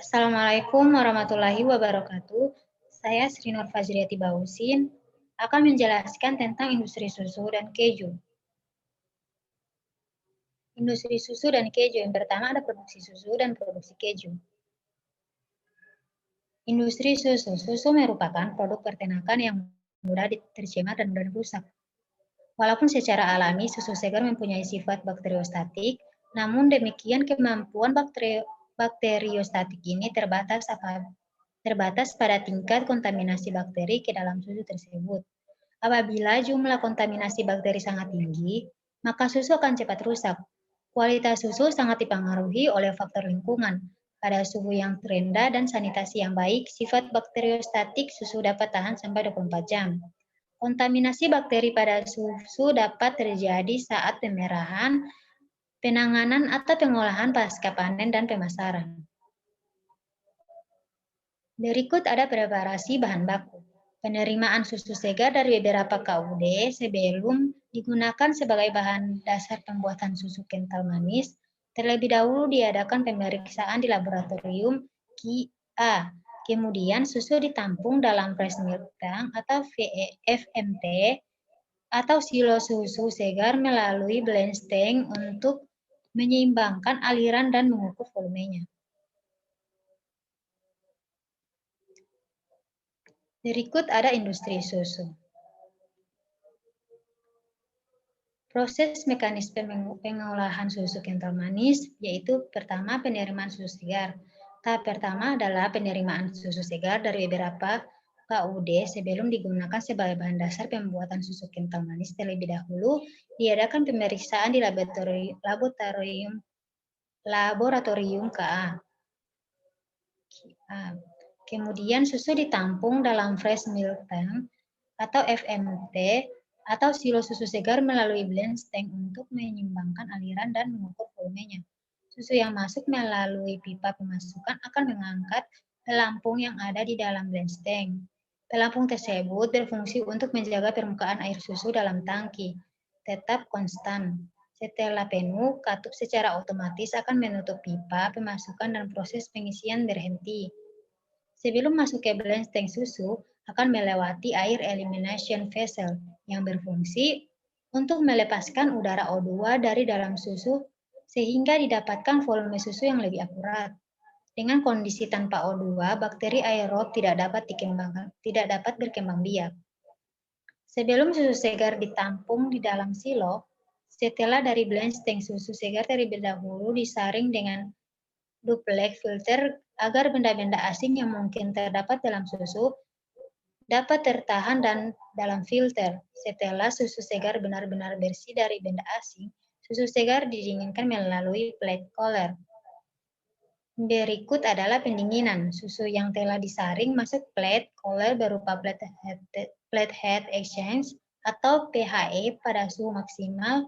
Assalamualaikum warahmatullahi wabarakatuh. Saya Sri Nur Fajriati Bausin akan menjelaskan tentang industri susu dan keju. Industri susu dan keju yang pertama ada produksi susu dan produksi keju. Industri susu. Susu merupakan produk peternakan yang mudah tercemar dan mudah rusak. Walaupun secara alami susu segar mempunyai sifat bakteriostatik, namun demikian kemampuan bakteriostatik ini terbatas pada tingkat kontaminasi bakteri ke dalam susu tersebut. Apabila jumlah kontaminasi bakteri sangat tinggi, maka susu akan cepat rusak. Kualitas susu sangat dipengaruhi oleh faktor lingkungan. Pada suhu yang rendah dan sanitasi yang baik, sifat bakteriostatik susu dapat tahan sampai 24 jam. Kontaminasi bakteri pada susu dapat terjadi saat pemerahan, penanganan atau pengolahan pasca panen dan pemasaran. Berikut ada preparasi bahan baku. Penerimaan susu segar dari beberapa KUD sebelum digunakan sebagai bahan dasar pembuatan susu kental manis, terlebih dahulu diadakan pemeriksaan di laboratorium QA. Kemudian susu ditampung dalam fresh milk tank atau FMT atau silo susu segar melalui blend tank untuk menyeimbangkan aliran dan mengukur volumenya. Berikut ada industri susu. Proses mekanisme pengolahan susu kental manis, yaitu pertama penerimaan susu segar. Tahap pertama adalah penerimaan susu segar dari beberapa KUD sebelum digunakan sebagai bahan dasar pembuatan susu kental manis. Terlebih dahulu diadakan pemeriksaan di laboratorium KA. Kemudian susu ditampung dalam fresh milk tank atau FMT atau silo susu segar melalui blend tank untuk menyeimbangkan aliran dan mengukur volumenya. Susu yang masuk melalui pipa pemasukan akan mengangkat pelampung yang ada di dalam blend tank. Pelampung tersebut berfungsi untuk menjaga permukaan air susu dalam tangki tetap konstan. Setelah penuh, katup secara otomatis akan menutup pipa pemasukan dan proses pengisian berhenti. Sebelum masuk ke blend tank susu, akan melewati air elimination vessel yang berfungsi untuk melepaskan udara O2 dari dalam susu sehingga didapatkan volume susu yang lebih akurat. Dengan kondisi tanpa O2, bakteri aerob tidak dapat berkembang biak. Sebelum susu segar ditampung di dalam silo, setelah dari blend tank susu segar terlebih dahulu disaring dengan duplex filter agar benda-benda asing yang mungkin terdapat dalam susu dapat tertahan dan dalam filter. Setelah susu segar benar-benar bersih dari benda asing, susu segar didinginkan melalui plate cooler. Berikut adalah pendinginan. Susu yang telah disaring masuk plate cooler berupa plate heat exchange atau PHE pada suhu maksimal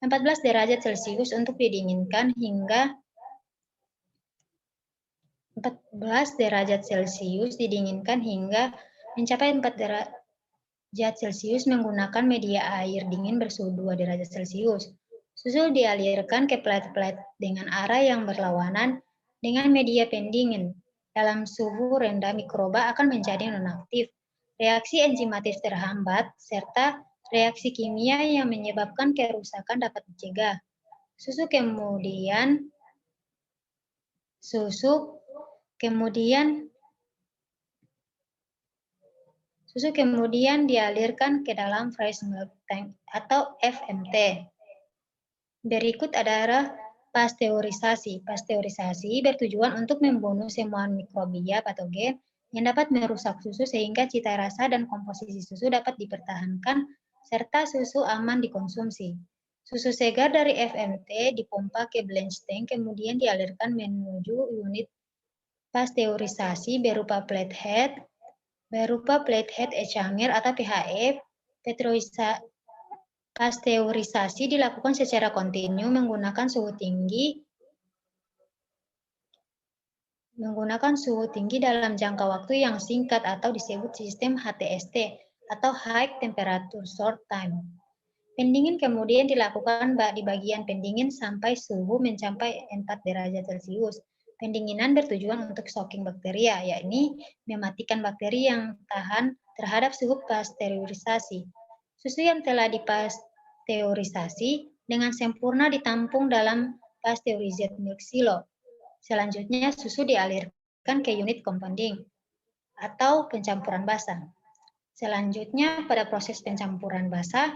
14 derajat Celcius untuk didinginkan hingga 14 derajat Celcius didinginkan hingga mencapai 4 derajat Celcius menggunakan media air dingin bersuhu 2 derajat Celcius. Susu dialirkan ke plate-plate dengan arah yang berlawanan dengan media pendingin. Dalam suhu rendah mikroba akan menjadi nonaktif. Reaksi enzimatis terhambat serta reaksi kimia yang menyebabkan kerusakan dapat dicegah. Susu kemudian dialirkan ke dalam fresh milk tank atau FMT. Berikut adalah pasteurisasi. Pasteurisasi bertujuan untuk membunuh semua mikrobia patogen yang dapat merusak susu sehingga cita rasa dan komposisi susu dapat dipertahankan serta susu aman dikonsumsi. Susu segar dari FMT dipompa ke blend tank kemudian dialirkan menuju unit pasteurisasi berupa plate head exchanger atau PHE. Pasteurisasi dilakukan secara kontinu menggunakan suhu tinggi dalam jangka waktu yang singkat atau disebut sistem HTST atau High Temperature Short Time. Pendingin kemudian dilakukan di bagian pendingin sampai suhu mencapai 4 derajat Celcius. Pendinginan bertujuan untuk stocking bakteria, yakni mematikan bakteri yang tahan terhadap suhu pasteurisasi. Susu yang telah dipasteurisasi dengan sempurna ditampung dalam pasteurized milk silo. Selanjutnya, susu dialirkan ke unit compounding atau pencampuran basah. Selanjutnya, pada proses pencampuran basah,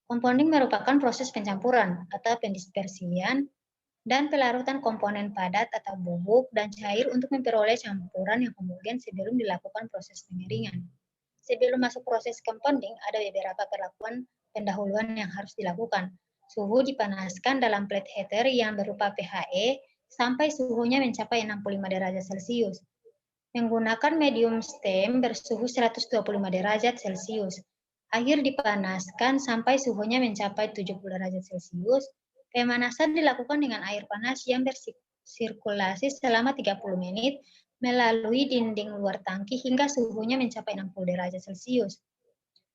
compounding merupakan proses pencampuran atau pendispersian dan pelarutan komponen padat atau bubuk dan cair untuk memperoleh campuran yang homogen sebelum dilakukan proses pengeringan. Sebelum masuk proses compounding, ada beberapa perlakuan pendahuluan yang harus dilakukan. Suhu dipanaskan dalam plate heater yang berupa PHE sampai suhunya mencapai 65 derajat Celcius. Menggunakan medium steam bersuhu 125 derajat Celcius. Air dipanaskan sampai suhunya mencapai 70 derajat Celcius. Pemanasan dilakukan dengan air panas yang bersirkulasi selama 30 menit melalui dinding luar tangki hingga suhunya mencapai 60 derajat Celcius.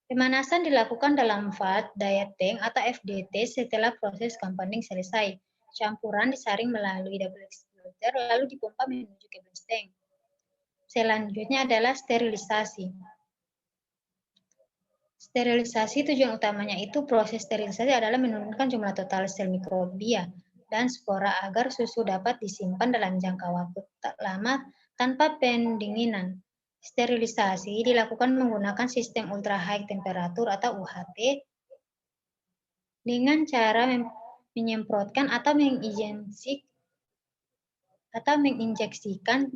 Pemanasan dilakukan dalam vat daya tank atau FDT setelah proses compounding selesai. Campuran disaring melalui double filter lalu dipompa menuju ke blast tank. Selanjutnya adalah sterilisasi. Sterilisasi tujuan utamanya itu proses sterilisasi adalah menurunkan jumlah total sel mikrobia dan spora agar susu dapat disimpan dalam jangka waktu lama tanpa pendinginan. Sterilisasi dilakukan menggunakan sistem ultra high temperatur atau UHT dengan cara menyemprotkan atau menginjeksikan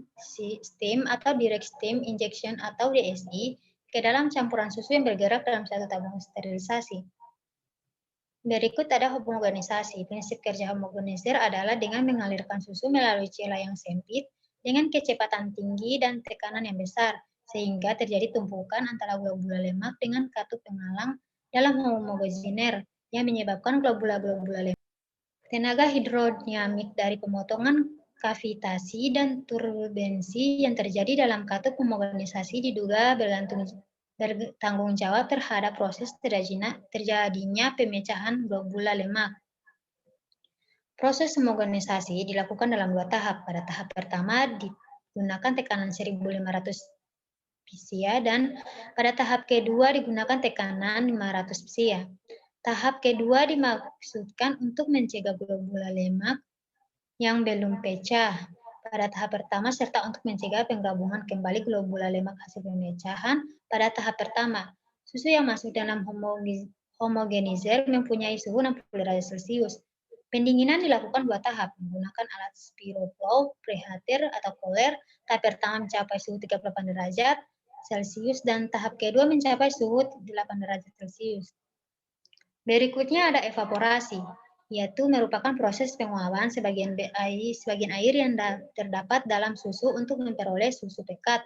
steam atau direct steam injection atau DSI ke dalam campuran susu yang bergerak dalam satu tabung sterilisasi. Berikut ada homogenisasi. Prinsip kerja homogenisir adalah dengan mengalirkan susu melalui celah yang sempit dengan kecepatan tinggi dan tekanan yang besar, sehingga terjadi tumpukan antara globula lemak dengan katup penghalang dalam homogener yang menyebabkan globula-globula lemak. Tenaga hidrodinamik dari pemotongan kavitasi dan turbulensi yang terjadi dalam katup homogenisasi diduga bertanggung jawab terhadap proses terjadinya pemecahan globula lemak. Proses homogenisasi dilakukan dalam dua tahap. Pada tahap pertama digunakan tekanan 1500 PSI dan pada tahap kedua digunakan tekanan 500 PSI. Tahap kedua dimaksudkan untuk mencegah globula lemak yang belum pecah pada tahap pertama serta untuk mencegah penggabungan kembali globula lemak hasil pemecahan pada tahap pertama. Susu yang masuk dalam homogenizer mempunyai suhu 60 derajat Celcius. Pendinginan dilakukan dua tahap menggunakan alat Spiroflow preheater atau cooler. Tahap pertama mencapai suhu 38 derajat Celcius dan tahap kedua mencapai suhu 8 derajat Celcius. Berikutnya ada evaporasi, yaitu merupakan proses penguapan sebagian air yang terdapat dalam susu untuk memperoleh susu pekat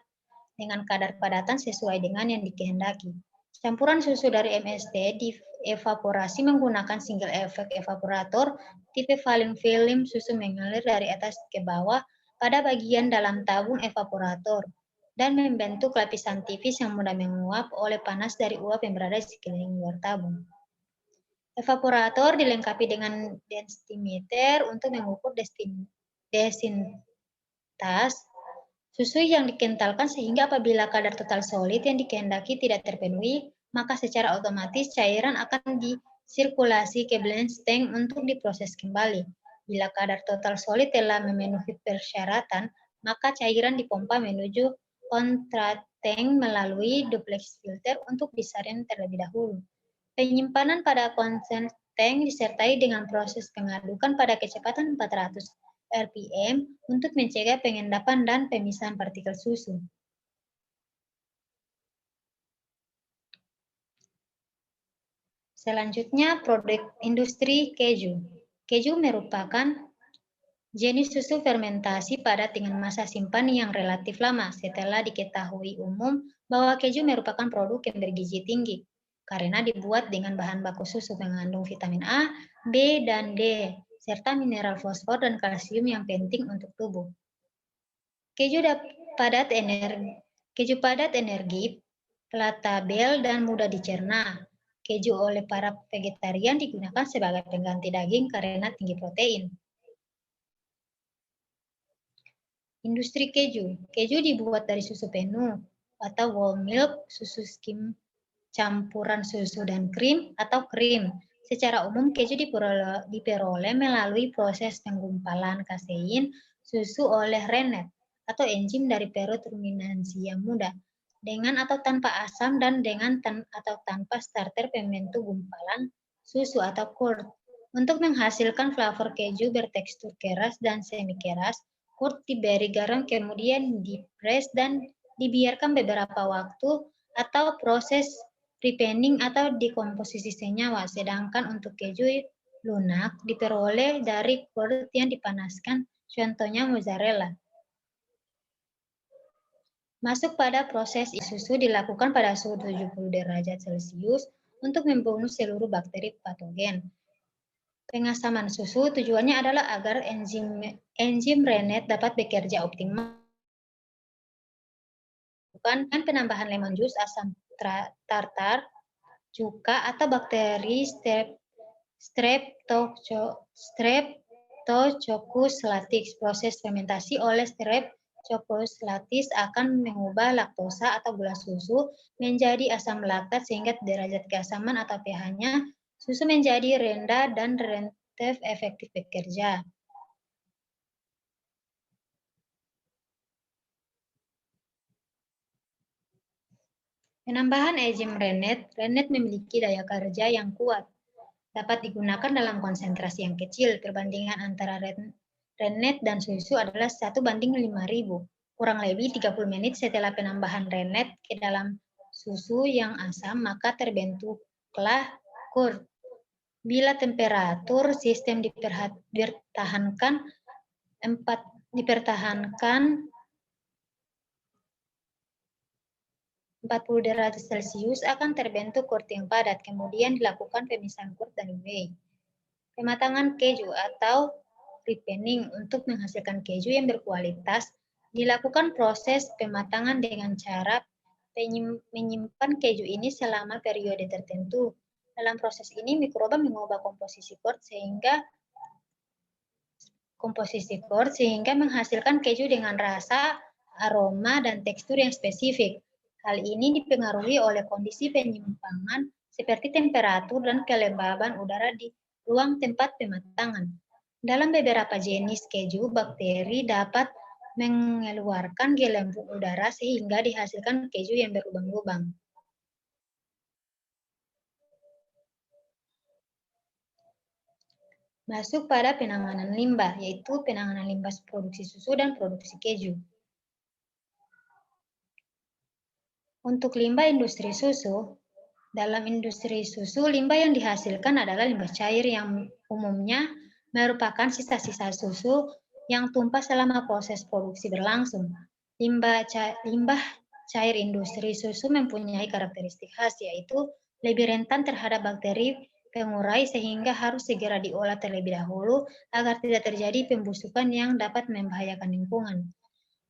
dengan kadar padatan sesuai dengan yang dikehendaki. Campuran susu dari MST dievaporasi menggunakan single effect evaporator tipe falling film. Susu mengalir dari atas ke bawah pada bagian dalam tabung evaporator dan membentuk lapisan tipis yang mudah menguap oleh panas dari uap yang berada di sekeliling luar tabung. Evaporator dilengkapi dengan densimeter untuk mengukur densitas susu yang dikentalkan sehingga apabila kadar total solid yang dikehendaki tidak terpenuhi, maka secara otomatis cairan akan disirkulasi ke blast tank untuk diproses kembali. Bila kadar total solid telah memenuhi persyaratan, maka cairan dipompa menuju kontra tank melalui duplex filter untuk disaring terlebih dahulu. Penyimpanan pada konsen tank disertai dengan proses pengadukan pada kecepatan 400 rpm untuk mencegah pengendapan dan pemisahan partikel susu. Selanjutnya, produk industri keju. Keju merupakan jenis susu fermentasi padat dengan masa simpan yang relatif lama setelah diketahui umum bahwa keju merupakan produk yang bergizi tinggi karena dibuat dengan bahan baku susu mengandung vitamin A, B, dan D, serta mineral fosfor dan kalsium yang penting untuk tubuh. Keju padat energi, palatable, dan mudah dicerna. Keju oleh para vegetarian digunakan sebagai pengganti daging karena tinggi protein. Industri keju. Keju dibuat dari susu penuh atau whole milk, susu skim campuran susu dan krim atau krim. Secara umum, keju diperoleh melalui proses penggumpalan kasein susu oleh rennet atau enzim dari perut ruminansia muda, dengan atau tanpa asam dan dengan atau tanpa starter pembentuk gumpalan susu atau curd. Untuk menghasilkan flavor keju bertekstur keras dan semi keras, curd diberi garam kemudian dipres dan dibiarkan beberapa waktu atau proses ripening atau dekomposisi senyawa. Sedangkan untuk keju lunak diperoleh dari curd yang dipanaskan, contohnya mozzarella. Masuk pada proses susu dilakukan pada suhu 70 derajat Celcius untuk membunuh seluruh bakteri patogen. Pengasaman susu tujuannya adalah agar enzim rennet dapat bekerja optimal. Bukan penambahan lemon juice, asam tartar, cuka, atau bakteri Streptococcus latix. Proses fermentasi oleh Streptococcus latix akan mengubah laktosa atau gula susu menjadi asam laktat sehingga derajat keasaman atau pH-nya susu menjadi rendah dan rentet efektif bekerja. Penambahan enzim rennet. Rennet memiliki daya kerja yang kuat. Dapat digunakan dalam konsentrasi yang kecil. Perbandingan antara rennet dan susu adalah 1:5000. Kurang lebih 30 menit setelah penambahan rennet ke dalam susu yang asam, maka terbentuklah curd. Bila temperatur sistem dipertahankan 40 derajat Celcius akan terbentuk curd yang padat. Kemudian dilakukan pemisahan curd dan whey. Pematangan keju atau ripening untuk menghasilkan keju yang berkualitas dilakukan proses pematangan dengan cara menyimpan keju ini selama periode tertentu. Dalam proses ini mikroba mengubah komposisi curd sehingga menghasilkan keju dengan rasa, aroma, dan tekstur yang spesifik. Hal ini dipengaruhi oleh kondisi penyimpangan seperti temperatur dan kelembaban udara di ruang tempat pematangan. Dalam beberapa jenis keju, bakteri dapat mengeluarkan gelembung udara sehingga dihasilkan keju yang berlubang-lubang. Masuk pada penanganan limbah, yaitu penanganan limbah produksi susu dan produksi keju. Untuk limbah industri susu, dalam industri susu, limbah yang dihasilkan adalah limbah cair yang umumnya merupakan sisa-sisa susu yang tumpah selama proses produksi berlangsung. Limbah cair industri susu mempunyai karakteristik khas, yaitu lebih rentan terhadap bakteri pengurai sehingga harus segera diolah terlebih dahulu agar tidak terjadi pembusukan yang dapat membahayakan lingkungan.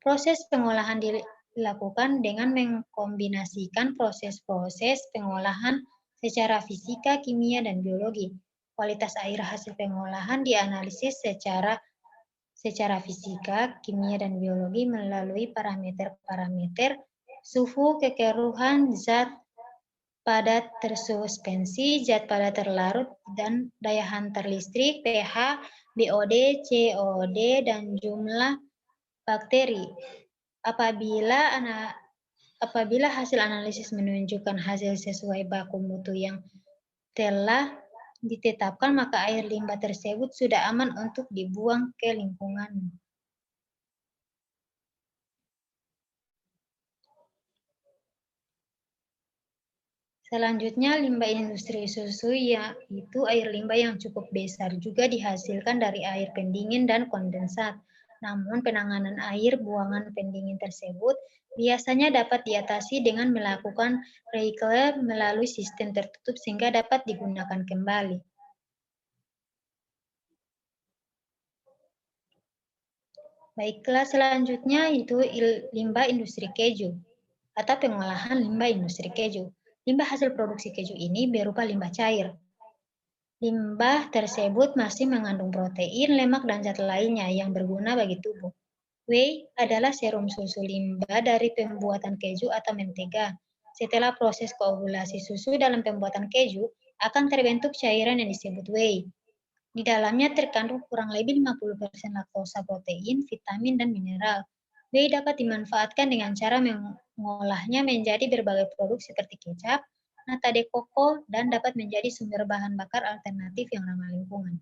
Proses pengolahan dilakukan dengan mengkombinasikan proses-proses pengolahan secara fisika, kimia, dan biologi. Kualitas air hasil pengolahan dianalisis secara fisika, kimia, dan biologi melalui parameter-parameter suhu, kekeruhan, zat padat tersuspensi, zat padat terlarut, dan daya hantar listrik, pH, BOD, COD, dan jumlah bakteri. Apabila hasil analisis menunjukkan hasil sesuai baku mutu yang telah ditetapkan, maka air limbah tersebut sudah aman untuk dibuang ke lingkungan. Selanjutnya, limbah industri susu, yaitu air limbah yang cukup besar juga dihasilkan dari air pendingin dan kondensat. Namun penanganan air buangan pendingin tersebut biasanya dapat diatasi dengan melakukan recycle melalui sistem tertutup sehingga dapat digunakan kembali. Baiklah, selanjutnya itu limbah industri keju atau pengolahan limbah industri keju. Limbah hasil produksi keju ini berupa limbah cair. Limbah tersebut masih mengandung protein, lemak, dan zat lainnya yang berguna bagi tubuh. Whey adalah serum susu limbah dari pembuatan keju atau mentega. Setelah proses koagulasi susu dalam pembuatan keju, akan terbentuk cairan yang disebut whey. Di dalamnya terkandung kurang lebih 50% laktosa, protein, vitamin, dan mineral. Whey dapat dimanfaatkan dengan cara mengolahnya menjadi berbagai produk seperti kecap, nata de coco, dan dapat menjadi sumber bahan bakar alternatif yang ramah lingkungan.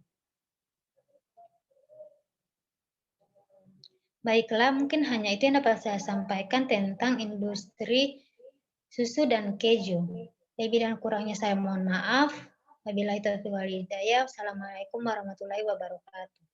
Baiklah, mungkin hanya itu yang dapat saya sampaikan tentang industri susu dan keju. Lebih dan kurangnya saya mohon maaf. Wabillahi taufiq wal hidayah. Wassalamualaikum warahmatullahi wabarakatuh.